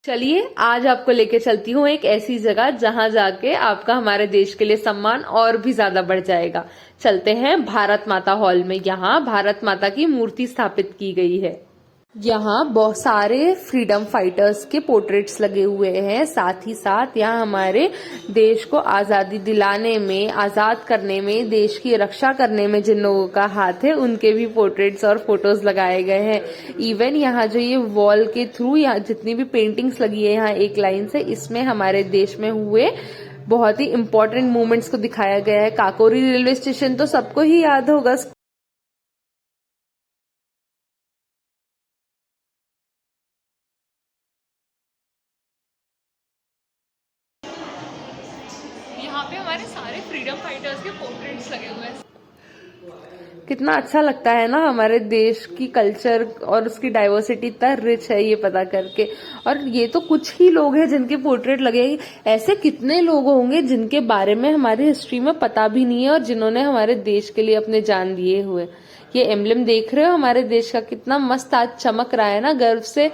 चलिए आज आपको लेके चलती हूँ एक ऐसी जगह जहां जाके आपका हमारे देश के लिए सम्मान और भी ज्यादा बढ़ जाएगा। चलते हैं भारत माता हॉल में। यहाँ भारत माता की मूर्ति स्थापित की गई है। यहाँ बहुत सारे फ्रीडम फाइटर्स के पोर्ट्रेट्स लगे हुए हैं। साथ ही साथ यहाँ हमारे देश को आजादी दिलाने में, आजाद करने में, देश की रक्षा करने में जिन लोगों का हाथ है उनके भी पोर्ट्रेट्स और फोटोज लगाए गए हैं। इवन यहाँ जो ये वॉल के थ्रू यहाँ जितनी भी पेंटिंग्स लगी है यहाँ एक लाइन से, इसमें हमारे देश में हुए बहुत ही इंपॉर्टेंट मूवमेंट्स को दिखाया गया है। काकोरी रेलवे स्टेशन तो सबको ही याद होगा। यहाँ पे हमारे सारे फ्रीडम फाइटर्स के पोर्ट्रेट्स लगे हुए हैं। कितना अच्छा लगता है ना हमारे देश की कल्चर और उसकी डाइवर्सिटी इतना रिच है ये पता करके। और ये तो कुछ ही लोग हैं जिनके पोर्ट्रेट लगे। ऐसे कितने लोग होंगे जिनके बारे में हमारी हिस्ट्री में पता भी नहीं है और जिन्होंने हमारे देश के लिए अपने जान दिए हुए। ये एम्बलम देख रहे हो हमारे देश का, कितना मस्त आज चमक रहा है ना गर्व से।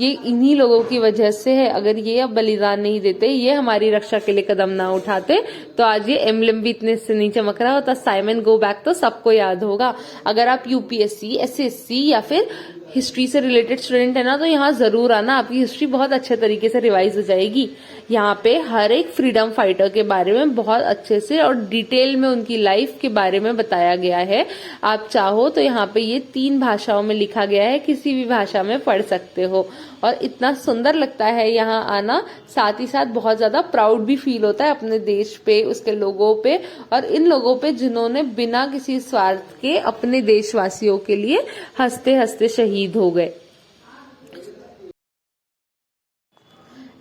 ये इन्हीं लोगों की वजह से है। अगर ये अब बलिदान नहीं देते, ये हमारी रक्षा के लिए कदम ना उठाते, तो आज ये एम्बलम भी इतने से नहीं चमक रहा होता। साइमन गो बैक तो सबको याद होगा। अगर आप यूपीएससी, एसएससी या फिर हिस्ट्री से रिलेटेड स्टूडेंट है ना, तो यहाँ जरूर आना। आपकी हिस्ट्री बहुत अच्छे तरीके से रिवाइज हो जाएगी। यहाँ पे हर एक फ्रीडम फाइटर के बारे में बहुत अच्छे से और डिटेल में उनकी लाइफ के बारे में बताया गया है। आप चाहो तो यहाँ पे ये 3 भाषाओं में लिखा गया है, किसी भी भाषा में पढ़ सकते हो। और इतना सुंदर लगता है यहाँ आना। साथ ही साथ बहुत ज्यादा प्राउड भी फील होता है अपने देश पे, उसके लोगों पे और इन लोगों पे जिन्होंने बिना किसी स्वार्थ के अपने देशवासियों के लिए हंसते हंसते शहीद हो गए।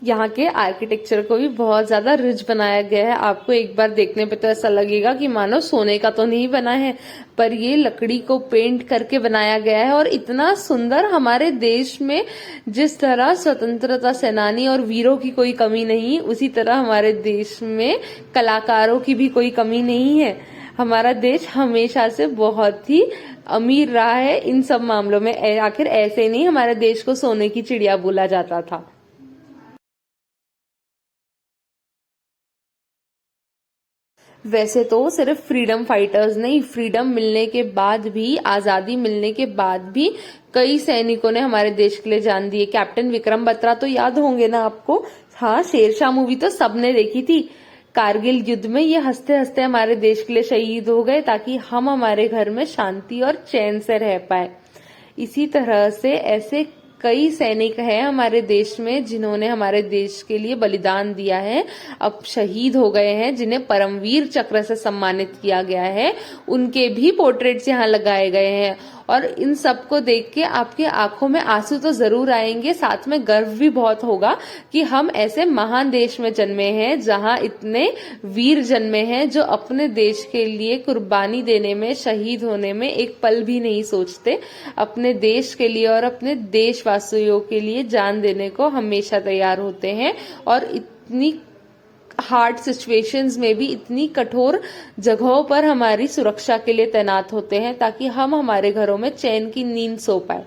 यहाँ के आर्किटेक्चर को भी बहुत ज्यादा रिच बनाया गया है। आपको एक बार देखने पे तो ऐसा लगेगा कि मानो सोने का तो नहीं बना है, पर ये लकड़ी को पेंट करके बनाया गया है। और इतना सुंदर, हमारे देश में जिस तरह स्वतंत्रता सेनानी और वीरों की कोई कमी नहीं, उसी तरह हमारे देश में कलाकारों की भी कोई कमी नहीं है। हमारा देश हमेशा से बहुत ही अमीर रहा है इन सब मामलों में। आखिर ऐसे नहीं हमारे देश को सोने की चिड़िया बोला जाता था। वैसे तो सिर्फ फ्रीडम फाइटर्स नहीं, फ्रीडम मिलने के बाद भी, आजादी मिलने के बाद भी कई सैनिकों ने हमारे देश के लिए जान दी है। कैप्टन विक्रम बत्रा तो याद होंगे ना आपको। हाँ, शेरशाह मूवी तो सबने देखी थी। कारगिल युद्ध में ये हंसते हंसते हमारे देश के लिए शहीद हो गए ताकि हम हमारे घर में शांति और चैन से रह पाए। इसी तरह से ऐसे कई सैनिक हैं हमारे देश में जिन्होंने हमारे देश के लिए बलिदान दिया है, अब शहीद हो गए हैं, जिन्हें परमवीर चक्र से सम्मानित किया गया है। उनके भी पोर्ट्रेट्स यहाँ लगाए गए हैं। और इन सबको देख के आपकी आंखों में आंसू तो जरूर आएंगे, साथ में गर्व भी बहुत होगा कि हम ऐसे महान देश में जन्मे हैं जहां इतने वीर जन्मे हैं जो अपने देश के लिए कुर्बानी देने में, शहीद होने में एक पल भी नहीं सोचते। अपने देश के लिए और अपने देशवासियों के लिए जान देने को हमेशा तैयार होते हैं। और इतनी हार्ड सिचुएशंस में भी इतनी कठोर जगहों पर हमारी सुरक्षा के लिए तैनात होते हैं ताकि हम हमारे घरों में चैन की नींद सो पाए।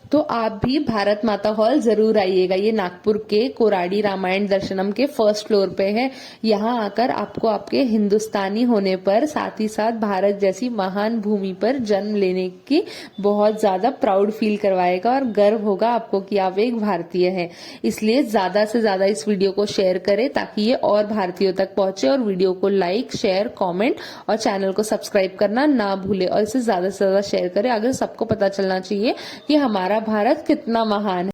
तो आप भी भारत माता हॉल जरूर आइएगा। ये नागपुर के कोराडी रामायण दर्शनम के फर्स्ट फ्लोर पे है। यहाँ आकर आपको आपके हिंदुस्तानी होने पर, साथ ही साथ भारत जैसी महान भूमि पर जन्म लेने की बहुत ज्यादा प्राउड फील करवाएगा और गर्व होगा आपको कि आप एक भारतीय हैं। इसलिए ज्यादा से ज्यादा इस वीडियो को शेयर करें ताकि ये और भारतीयों तक पहुंचे। और वीडियो को लाइक, शेयर, कॉमेंट और चैनल को सब्सक्राइब करना ना भूले। और इसे ज्यादा से ज्यादा शेयर करें। अगर सबको पता चलना चाहिए कि हमारा भारत कितना महान है।